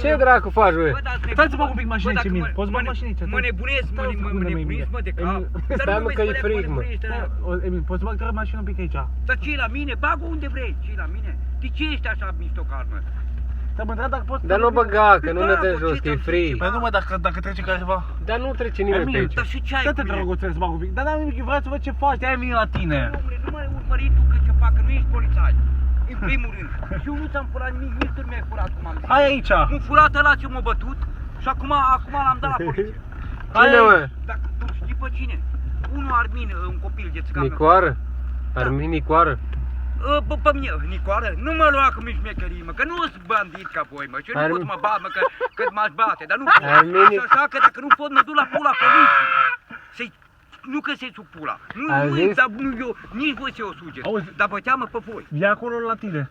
Ce dracu faci, băi? Stai să bag un pic mașină, ce mine. Poți bag mașină aici? Mă nebunesc, mă, de cap. Stai, mă, că e frig, mă. Emil, poți bag doar mașină un pic aici? Dar ce la mine? Bag-o unde vrei, ce la mine? De ce ești așa miștocar, mă? Dar mă întreb dacă poți... Dar nu băga, că nu ne dă jos, că e frig. Păi nu mă, dacă trece careva... Dar nu trece nimeni pe aici. Dar și ce ai Stai cu te mine? rog, trebuie să bag un pic. Dar n-am nimic, vreau să văd ce faci, de-aia vin la tine. Dom'le, nu mai urmări tu că ce fac, că nu ești polițai. În primul rând. Și eu nu ți-am furat nimic, nici tu mi-ai furat cum am zis. Hai aici. Nu furat ăla ce m-a bătut și acum l-am dat la poliție. Cine, mă? Dacă tu știi pe cine? Unul Armin, un copil de țigan. Nicoară? Armin Nicoară? Pe mine, Nicoară, nu mă lua cu mișmecherii, mă, că nu sunt bandit ca voi, mă, și eu nu pot să mă bat, mă, că m-aș bate, dar nu pot. Așa că dacă nu pot, mă duc la pula poliției. Nu că se sub pula. Nu, dar nu eu, nici voi se o sugeți. Dar băteam-mă pe voi. E acolo la tine.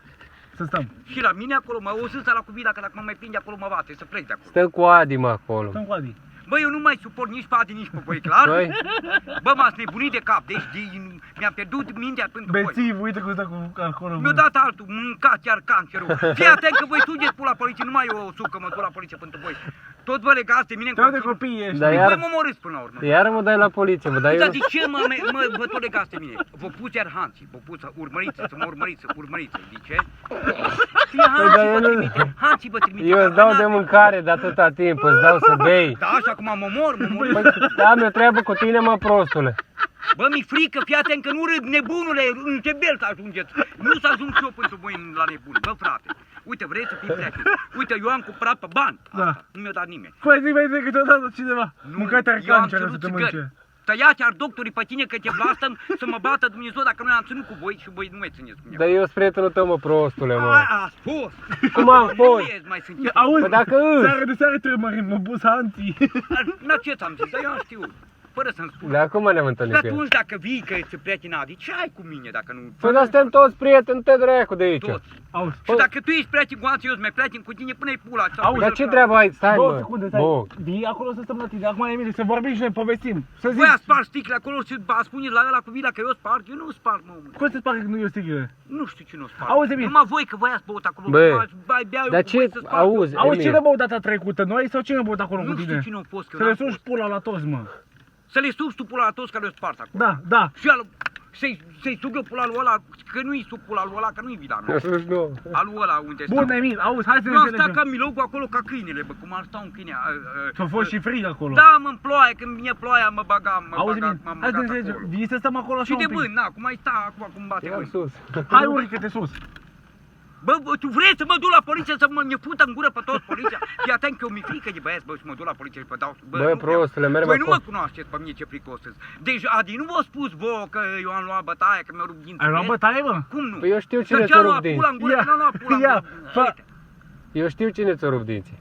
Să stăm. Și la mine acolo, mă, o să sta la cuvila, că dacă mă mai prinde acolo, mă bate, să plec de acolo. Stăm cu Adi, mă, acolo. Stăm cu Adi. Bă, eu nu mai suport nici pe Adi, nici pe voi, clar? Bă, m-ați nebunit de cap, deci mi-am pierdut mintea pentru voi. Bețiv, uite cum stă cu acolo. Mi-a dat altul, mâncat chiar cancerul. Fii atent că voi sugeți pula poliție, nu mai eu o suc că mă duc la poliție pentru voi. Tot vă legați de mine în de copii ești. voi mă omorâți până la urmă. Iar mă dai la poliție, mă dai. Dar de ce vă tot legați de mine? Vă pus iar hanții, vă pus să urmăriți, să mă urmăriți, de ce? Hanții vă trimite. Eu îți dau de mâncare de atâta timp, îți dau să bei. Da, așa cum mă omor. Da, mi-o treabă cu tine, mă, prostule. Bă, mi-e frică, fii atent că nu râd, nebunule, în ce bel să ajungeți. Nu să ajung și eu pentru voi la nebun, bă, frate. Uite, vrei să fii pleacă. Uite, eu am cumpărat pe bani. Asta, nu mi-a dat nimeni. Păi zi că ți-a dat cineva. Mâncate ar canceră să te mânce. Tăiați ar doctorii pe tine că te blastăm să mă bată Dumnezeu dacă noi am ținut cu voi și voi nu mai țineți cu mine. Dar eu sunt prietenul tău, mă, prostule, mă. A fost. Cum am fost? Auzi, dacă seara de seară trămărim, mă pus hanții. Na, ce ți-am zis, dar eu am știut. Fără să-mi spun. Dar acum ne-am întâlnit Dar cu el. atunci dacă vii că ești prieten Adi, ce ai cu mine dacă nu... Păi dar suntem toți prieteni, te dracu de aici. Toți. Auzi. Și dacă tu ești prieten cu alții, eu sunt mai prieten cu tine până-i pula. Auzi, dar ce treabă ai? Stai, mă. Bă, vii acolo să stăm la tine, acum Emile, să vorbim și noi povestim. Să zici. Voi a spart sticle acolo și a spuneți la ăla cu vila că eu sparg, eu nu sparg, mă. Cum se spune că nu e o sticlă? Nu știu ce nu sparg. Auzi, Emil. Numai voi că voi ați băut acolo. Bă, dar ce, auzi, Auzi, cine a băut data trecută, noi sau cine a băut acolo cu Nu tine? știu cine a fost, că Să le sugi pula la toți, mă. Să le sugi tu pula la toți care le-au spart acolo. Da. Și să-i sug eu pula lui ăla, că nu-i sug pula lui ăla, că nu-i vila, nu? Nu. Al lui ăla unde Bun, stau. Emil, auzi, hai să ne Eu am stat înțelegem. ca milogul acolo ca câinele, bă, cum ar sta un câine. S-a fost și frig acolo. Da, mă, în ploaie, când vine ploaia, mă bagam, Auzi, Emil, m-am hai să ne băgat înțelegem. acolo. Vii să stăm acolo așa Și de un pic. vânt, na, cum ai sta acum, cum bate Ia vânt. sus. Hai, urcă-te sus. Bă, tu vrei să mă duc la poliție, să mă fută în gură pe toți poliția? Fii atent că eu mi-e frică de băieți, bă, să mă duc la poliție și pe dau... Bă, prostule, merg Voi nu mă acolo. cunoașteți pe mine ce fricos sunt. Deci, Adi, nu v-a spus vouă că eu am luat bătaie, că mi-a rupt dinții. Ai luat bătaie, mă? Cum nu? Păi eu știu cine Să ți-a rupt luat dinții. pula în gură, că n-am luat pula în Ia, gură. Eu știu cine ți-a rupt dinții.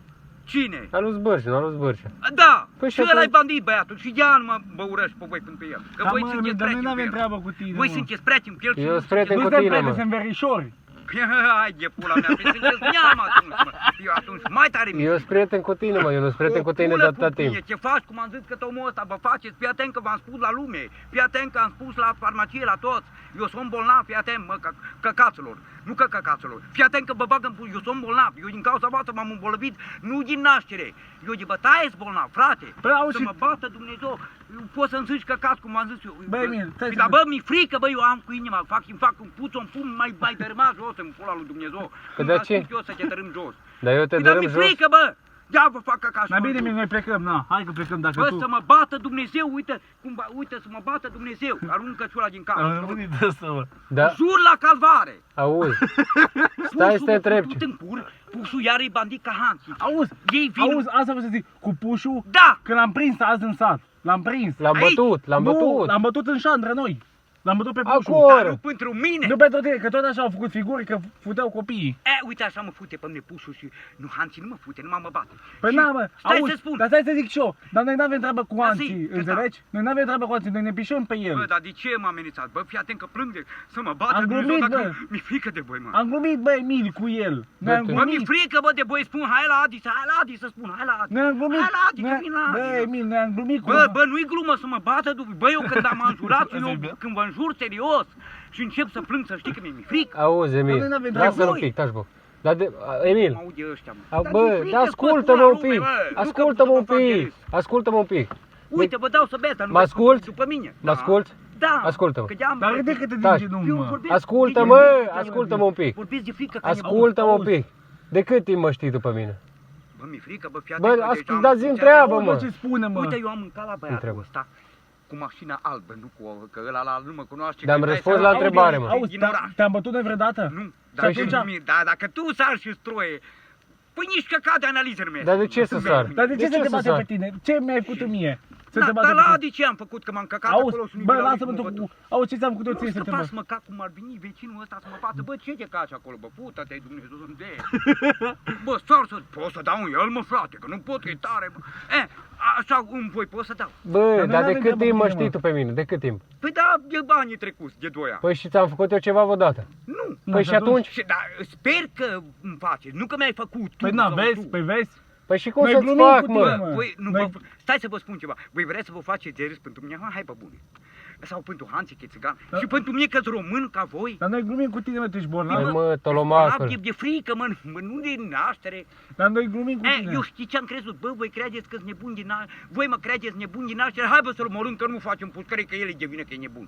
Cine? A lui Zbârșa, nu a lui Zbârșa. Da, Păi și și ăla-i atunci- bandit băiatul și de-aia nu mă urăști pe voi pentru el. Că Da, voi mă, Emil, sunteți dar noi prieteni n-avem cu el. treabă cu tine, Voi mă. sunteți prieteni cu el și Eu nu sunt prieten Nu cu suntem tine, prieteni, mă. suntem verișori. Hai de pula mea, păi sunteți neam atunci, mă. Eu atunci mai tare mi Eu sunt prieten cu tine, mă, eu nu sunt prieten cu tine de atâta timp. Ce faci, cum am zis că omul ăsta, vă faceți, fii atent că v-am spus la lume, fii atent că am spus la farmacie, la toți. Eu sunt bolnav, fii atent, mă, căcaților, nu că căcaților. Fii atent că vă bag în pus, eu sunt bolnav, eu din cauza voastră m-am îmbolnăvit, nu din naștere. Eu de bătaie sunt bolnav, frate. Păi, auzi, Să mă bată Dumnezeu, poți să-mi zici căcat, cum am zis eu. Bă, Emil, stai să- Dar bă, mi-e frică, bă, eu am cu inima, fac un pus, un pum mai dărâmat jos în pula lui Dumnezeu. Că de ce? Eu să te dărâm jos. Dar eu te Dar dărâm mi-e jos. frică, bă! Ia vă fac căcat. Mai bine, Emil, noi plecăm, na. Hai că plecăm dacă Bă, tu... să mă bată Dumnezeu, uite, să mă bată Dumnezeu. Aruncă ciula din casă. Am răbunit de asta, mă. Da, Jur la calvare. auzi. Stai să te întreb ce. în cur, pușul iar e bandit ca Hansi. Auzi, Ei vin. auzi, asta vreau să zic, cu pușul, Da! că l-am prins azi în sat. L-am prins. L-am Aici? bătut, l-am Nu, bătut. l-am bătut în șandră noi. L-am bătut pe pușul. Acolo. Dar nu pentru mine. Nu pentru tine, că tot așa au făcut figuri că futeau copiii. Uite așa mă fute pe mine pușul și nu Hansi nu mă fute, numai mă bate. Păi Și na, mă, stai auzi, să spun. dar stai să zic și eu, dar noi n-avem treabă cu Da, anții, zi, că înțelegi? Noi n-avem treabă cu anții, noi ne pișăm pe el. Bă, dar de ce m-a amenințat? Bă, fii atent că plâng să mă bată Am Dumnezeu glumit, dacă bă. mi-e frică de voi, mă. Am glumit, băi, Emil, cu el. Noi am Bă, Bă, mi-e glumit. frică, bă, de voi, spun, hai la Adi, să spun, hai la Adi. Noi am glumit. Hai la Adi, că vin la Bă, Adi. Emil, noi am glumit cu... Bă, nu-i glumă să mă bată, bă, eu când am înjurat, când vă înjur serios și încep să plâng, să știi că mi-e frică. Auzi, Dar noi Emil, n-avem lasă-l un treabă. pic, taci, bă. Dar Emil, Mă aude ăștia, mă. a, Dar bă, nu-i frică, dar spă, ascultă-mă pula un pic, lume, bă. Nu că ascultă-mă să un mă fac pic, râs. ascultă-mă un pic. Uite, vă dau să beți, dar nu Mă beți ascult? după mine. Mă ascult? Da. Ascultă-mă. Că de-am Dar ridică-te Taci. din genunchi, Eu mă. vorbesc Ascultă-mă, de frică, ascultă-mă un pic. Vorbiți de frică că Ascultă-mă un Auzi. pic. De cât timp mă știi după mine? Bă, mi-e frică, bă, fii Bă, atent, că ascult, deja am dați-mi putea- treabă, Auzi, mă. ce spune, mă. Uite, eu am mâncat la băiatul Întreabă. ăsta cu mașina albă, nu cu că ăla nu mă cunoaște. Dar că am îți dai răspuns seama la că întrebare, e mă. Auzi, din oraș. te-am bătut de vreodată? Nu, Păi dar, și- dar dacă tu sari și stroie, păi nici căcat de analiză nu mi-ai Dar de făcut, ce mă, să sunt sar? bine. Dar de ce De să ce te să bate sar? pe tine? Ce mi-ai făcut mie? Să te Da, bate dar pe la tine? de ce am făcut că m-am căcat Auzi, acolo și nu-i bă, vreau lasă-mă nici tu mă cu... văd. Auzi, ce ți-am făcut eu Nu ție să te scăpați bată? măcar cum ar veni vecinul ăsta să mă bată. Bă, ce te caci acolo, bă? Pută-te, Dumnezeu, să-mi dea. Bă, sar să pot să dau în el, mă, frate, că nu pot, că e tare, bă. Așa îmi voi pot să dau. Bă, Dar dar noi de n-avem cât treabă timp cu mă tine, știi mă. tu pe mine? De cât timp? Păi da, de anii trecuți, de 2 ani. Păi și ți-am făcut eu ceva vreodată? Nu. Păi și atunci? Și, da, sper că îmi faci, nu că mi-ai făcut tu. Păi na, sau vezi? tu. Păi vezi? Păi și cum Noi să-ți glumim fac, cu tine, mă? mă. Voi, nu, Noi- stai să vă spun ceva. Voi vreți să vă faceți de râs pentru mine? Hai pe bune. Sau pentru Hanții, că e țigan. Da. Și pentru mine că-s român ca voi. Dar noi glumim cu tine, mă, tu ești Păi bolnav. mă, tolomacul. E frică, mă, nu de naștere. Dar noi glumim cu tine. Eu știi ce am crezut? Bă, voi credeți că-s nebuni din naștere? Voi mă credeți nebuni din naștere? Hai bă să-l omorâm că nu facem pușcării, că el e de vină că e nebun.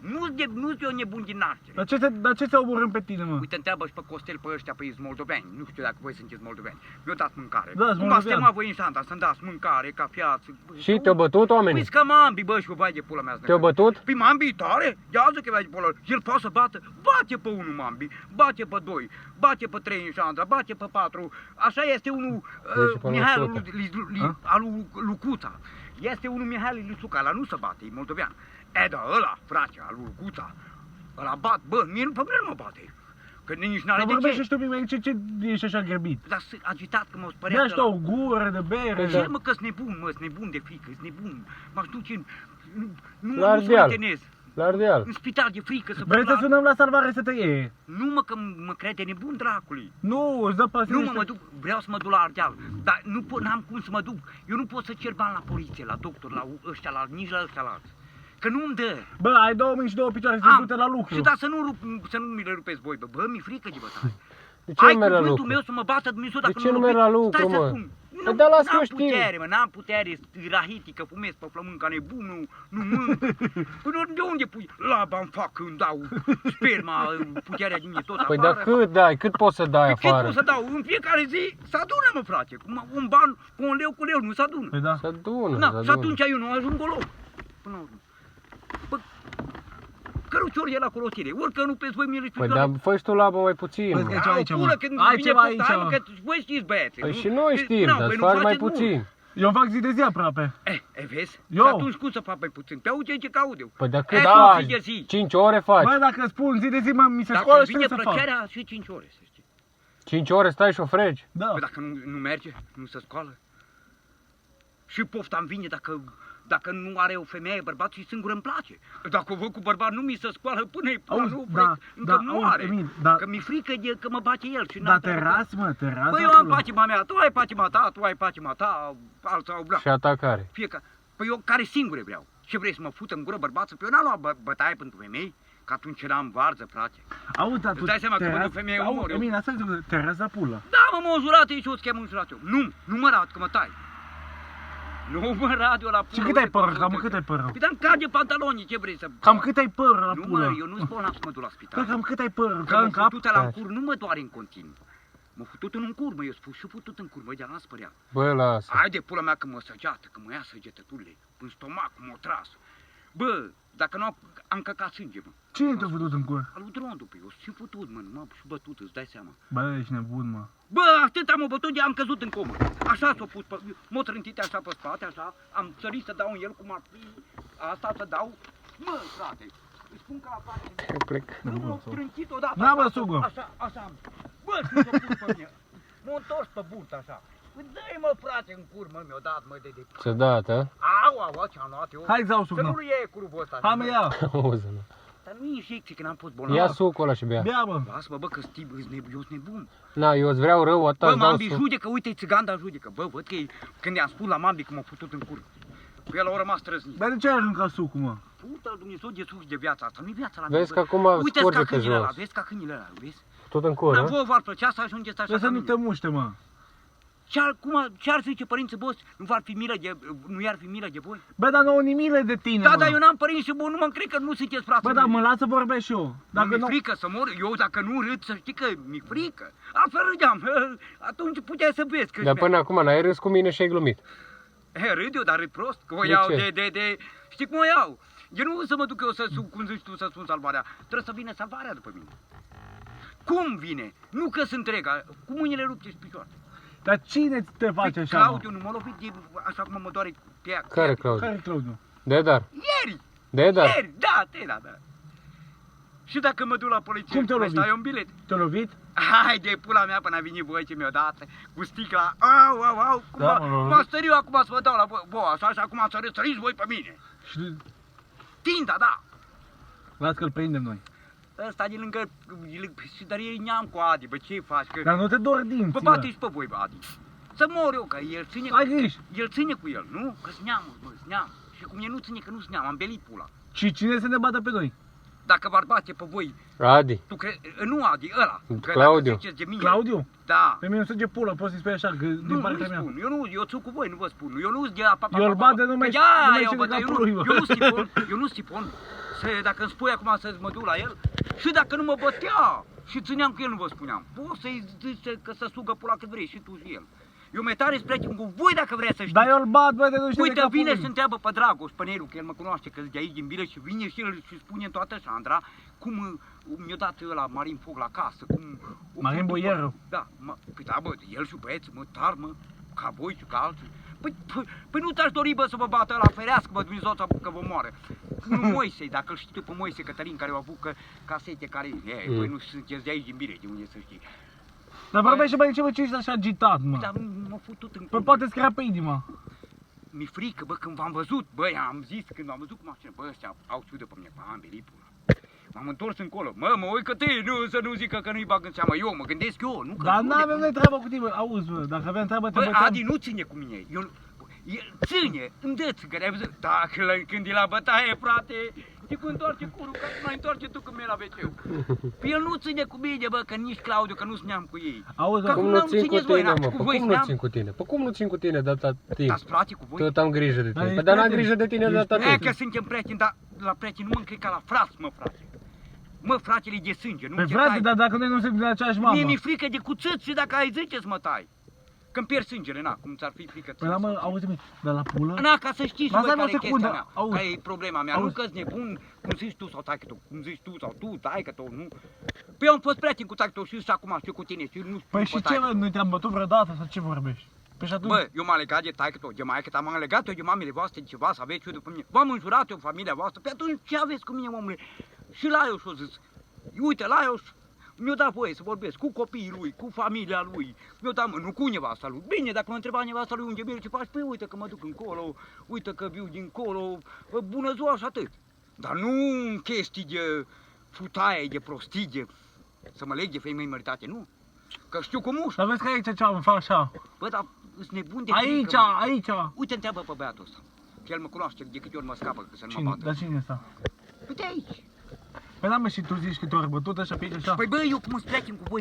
Nu-s eu nebun din naștere. Dar ce să omorâm pe tine, mă? Uite, întreabă și pe Costel pe ăștia, pe ei moldoveni. Nu știu dacă voi sunteți moldoveni. Mi-au dat mâncare. Da, sunt Cum moldovean. ați chemat voi în Santa să-mi dați mâncare, cafea. Și te-au bătut oamenii? Păi scamambi, bă, și o vai de pula mea. Te-au bătut? Păi mambi tare, ia zi că vai de pula. El poate să bată, bate pe unul mambi, bate pe 2, bate pe 3 în Santa, bate pe 4. Așa este unul Deci pe Mihai 100. al lui Lucuța. Este unul Mihai Lucuța, ăla nu se bate, e moldovean. Da, ăla, frate, al lui Lucuța. Ăla bat, bă, mie nu pe mine nu mă bate. Că nici n-are Dar de vorbește ce. și tu, mie, ce ești așa grăbit? Dar sunt agitat că mă spărea. Dea și tu o gură de bere. Păi Ce da. mă, că-s nebun, mă, s nebun de frică, s nebun. M-aș duce în... Nu La nu să mă Ardeal. tenez. La Ardeal. În spital de frică să Vrei pun să sunăm la salvare să te iei? Nu mă, că mă crede nebun dracului. Nu, îți dă pasiune. Nu mă duc, vreau să mă duc la Ardeal, dar nu pot, n-am cum să mă duc. Eu nu pot să cer bani la poliție, la doctor, la ăștia, nici la ăștia la alții. Că nu-mi dă. Bă, ai 2002 picioare să du-te la lucru. Și da, să nu mi le rupeți voi, bă, mi-e frică de bătaie. De ce Ai nu mergi la cuvântul lucru? meu să mă bată Dumnezeu dacă De ce nu mă mergi la rupeți? lucru, Stai să mă? spun. Păi da, las că eu N-am știu. putere, mă, n-am putere, rahitică, fumez pe flământ ca nebunul, nu mânc. Păi de unde pui? Laba îmi fac când dau sperma, puterea din mine tot Păi afară. dar cât dai? Cât poți să dai Păi cât afară? pot să dau? În fiecare zi se adună, mă, frate. Un ban cu un leu cu leu nu se adună. Păi da. Să adună, Na, să și adună. atunci eu nu ajung golob. Până la urmă. Bă, cărucior e la colotire. Urcă nu pe voi mi-l Păi dar fă și tu labă mai puțin, Păi, mă. că- ce aici, mă? Ai Ai ceva aici, Hai, mă? mă, că voi știți, băieți. Păi nu? și noi știm, Na, dar voi să nu faci mai faceți mult. puțin. Eu fac zi de zi aproape. Vezi? Eu? Și atunci cum să fac mai puțin? Pe auzi ce caud eu. Păi dar cât cum faci? zi de zi? 5 ore faci? Bă, dacă spun zi de zi, mi se Dacă scoală îmi și vine trebuie să fac. plăcerea și 5 ore, să știi. 5 ore stai și o fregi? Da. Păi dacă nu merge, nu se scoală. Și pofta îmi vine dacă nu are o femeie, bărbat și singur îmi place. Dacă o văd cu bărbat, nu mi se scoală până e până Auzi, nu da, încă da, nu auzi, are. Emil, da. Că mi-e frică de că mă bate el și Da, n-am te treabă. ras, mă, te ras. Păi eu am acolo. patima mea, tu ai patima ta, tu ai patima ta, alții au bla. Și atacare. Fiecare. Păi eu care singure vreau. Ce vrei să mă fut în gură bărbață? Păi eu n-am luat bătaie pentru femei, că atunci eram varză, frate. Auzi, dar tu Îți dai seama că te când ras- o femeie Auzi, omor eu. Emil, asta zic, te ras la pulă. Da, mă, m-au înjurat ei și o schemă înjurat eu. Nu mă rat, că mă tai. Nu mă rad eu la pulă. Și cât ai uite păr? cum Cam uite. cât ai păr? Păi dar-mi cade pantalonii, ce vrei să... Cam cât ai păr la Nu, mă, pulă? eu nu-ți bolnav să mă duc la spital. Bă, cam cât ai păr? Că Ca în m-a cap? futut la în Taci. cur, nu mă doare în continuu. M-a futut în cur, mă, eu spun și futut în cur, mă, de-a spărea. Bă, lasă. Hai de pula mea că mă săgeată, că mă ia săgetăturile, în stomac, m-o tras. Bă, dacă nu am căcat sânge, mă. Cine te-a făcut în cur? Al lui Drondu, pe eu și futut, mă, m-am și bătut, îți dai seama. Bă, ești nebun, mă. Bă, atât am bătut de am căzut în comă. Așa s-a pus, m-a trântit așa pe spate, așa, am sărit să dau în el cum ar fi, asta să dau. Mă, frate, îți spun că la parte. Eu plec. Nu m-a trântit odată. Da, mă, așa, sugă. Așa, așa am. Bă, și s-a pus pe mine. M-a întors pe burtă așa. Păi dă-i mă, frate, în cur, mă, mi-a dat, mă, de... Să dat, a? Au, ce-am luat eu. Hai, zau Să suc, mă. nu-l iei curul ăsta. Hai, mă, ia. Auzi-mă. Dar nu injecții, că n-am fost bolnav. Ia sucul ăla și bea. Bea, mă. Lasă-mă, bă, că eu sunt nebun. Na, eu îți vreau rău, atâta Bă, îți dau mambi suc. judecă, uite-i țigan, dar judecă. Bă, văd că e, când i-am spus la mambi că m-a putut în cur. Cu el a rămas trăznit. Dar de ce ai aruncat sucul, mă? Pută-l Dumnezeu de sus de viața asta, nu-i viața la Vezi mine, că bă. acum Uite-ți scurge ca pe câinile ăla, jos. vezi ca câinile ăla, vezi? Tot în cur, Dar hă? vouă v-ar plăcea să ajungeți așa Dar să ca nu mine. te muște, mă. Ce-ar zice părinții voștri? Nu i-ar fi milă de voi? Bă, dar nouă nimile de tine, Da, mă. dar eu n-am părinți și bă, nu mă cred că nu sunteți frații Bă, dar mei. mă lasă vorbesc și eu. Dacă Dacă mi-e frică să mor, eu dacă nu râd, să știi că mi-e frică. Altfel râdeam, atunci puteai să vezi că Dar până acum n-ai râs cu mine și ai glumit. râd eu, dar râd prost, că o De iau ce? de... Știi cum o iau? Eu nu să mă duc eu să, cum zici tu, să spun salvarea. Trebuie să vină salvarea după mine. Cum vine? Nu că sunt rega, cu mâinile rupte și picioare. Dar cine te face Păi, așa, Claudiu, nu m-a lovit de, așa cum mă doare pe Care mă? Claudiu? Care Claudiu? Dedar. Ieri! Dedar. Ieri, da, da. Și dacă mă duc la poliție, Cum te-a mai lovit? stai un bilet? Te-a lovit? Hai de pula mea până a venit voi ce mi-o dat, cu sticla, au, Da, mă, m-a stăriu acum să vă dau la voi așa și acum săriți voi pe mine. Și Tinda, da. las că-l prindem noi. Ăsta de lângă, dar e neam cu Adi, bă, ce faci? Că Dar nu te dor vă dinții, bate și pe voi, bă, Adi. Să mor eu, că el ține, Ai grijă. el ține cu el, nu? Că-s neamul, bă, neam. Și cum e nu ține, că nu-s neam, am belit pula. Și cine să ne bată pe noi? Dacă v-ar bate pe voi, Adi. tu crezi, nu Adi, ăla. Că Claudiu. dacă ziceți de mine, Claudiu? Da. Pe mine nu sânge pula, poți să-i spui așa, că din Nu partea mea. spun, eu țin cu voi, nu vă spun. Eu nu-s de Eu îl bat de numai- numai și de capul lui, bă. eu nu stipon. Dacă îmi spui acum să mă duc la el, și dacă nu mă bătea și țineam cu el, nu vă spuneam. Poți să-i zice că să sugă pula cât vrei și tu și el. Eu mi-e tare spre cu voi dacă vreți să știți. Dar eu îl bat, bă, de nu știu de Uite, capul vine lui. și întreabă pe Dragoș, pe Nelu, că el mă cunoaște, că de aici din Bire și vine și el și spune în toată Șandra cum mi-a dat ăla Marin foc la casă, cum... Marin Boieru. Da, păi da, bă, el și băieții, mă, tar, mă, ca voi și ca alții. Păi nu te-aș dori, bă, să vă bată ăla, ferească, bă, Dumnezeu că vă moare. Nu Moise, dacă îl știi tu pe Moise Cătălin, care au avut casete, care... Păi nu sunteți de aici din Bire, de unde să știi. Dar vorbește, bă, de ce, bă, ce ești așa agitat, mă? Dar m-a futut în Păi cur. poate scrapă inima. Mi-e frică, bă, când v-am văzut, bă, am zis, când v-am văzut cu mașină, bă, ăștia au ciudă pe mine, bă, am belit pula. M-am întors încolo, mă uit că te, nu, să nu zică că nu-i bag în seamă, eu mă gândesc eu, nu că... Dar nu n-avem noi treabă cu tine, auzi, bă, dacă aveam treabă, te Bă, băteam. Adi nu ține cu mine, el ține, îmi dă țigări, ai văzut? Dacă când e la bătaie, frate, știi cum întoarce curul, că mai întoarce tu când mergi la wc. Păi el nu ține cu mine, bă, că nici Claudiu, că nu-s neam cu ei. Auzi, Că bă, Cum nu nu țin cu țineți voi, tine, n-am mă? cu Păi voi, cum nu n-am. țin cu tine? Păi cum nu țin cu tine de atâta timp? Dați frate cu voi? Tot am grijă de Dar tine. ești Păi dar n-am prieten. grijă de tine de Ești atâta E timp. că suntem prieteni, dar la prieteni nu mă încred ca la frați, mă, frate. Mă, fratele de sânge, nu Pe te frate, tai. dar dacă noi nu suntem de aceeași mamă. Mie mi-e frică de cuțit și dacă ai 10 să mă tai. Când pierd sângele, na, cum ți-ar fi frică Păi la mă, auzi-mi, dar la pulă? Na, ca să știți Lasă-mă voi care o e secundă, chestia mea, auzi. care e problema mea, Auzi. nu că-s nebun, cum zici tu sau taică-tu, cum zici tu sau tu, taică-tu, nu? Păi eu am fost prieten cu taică-tu și acum știu cu tine și nu Păi știu și ce, bă, nu te-am bătut vreodată sau ce vorbești? Păi și atunci... Bă, eu m-am legat de taică-tu, de maică ta, m-am legat eu de mamele voastre de ceva, să aveți ciudă pe mine. V-am înjurat eu familia voastră, pe atunci ce aveți cu mine, omule? Și Laios a zis, uite, Laios mi-a dat voie să vorbesc cu copiii lui, cu familia lui, mi-a dat, nu cu nevasta lui. Bine, dacă mă întreba nevasta lui unde mergi, ce faci? Păi uite că mă duc încolo, uite că viu dincolo, bună ziua și atât. Dar nu în chestii de futaie, de prostie, să mă leg de femei măritate, nu. Că știu cum uși. Dar vezi că aici ce-am, fac așa. Bă, dar îți nebun de Aici, frică, mă. aici. Uite, întreabă pe băiatul ăsta. Că el mă cunoaște, de câte ori mă scapă, că să nu mă Cine? bată. Dar cine ăsta? Uite aici. Păi da, mă, și tu zici că te-au răbătut așa pe aici așa? Păi bă, eu cum îți prieten cu voi,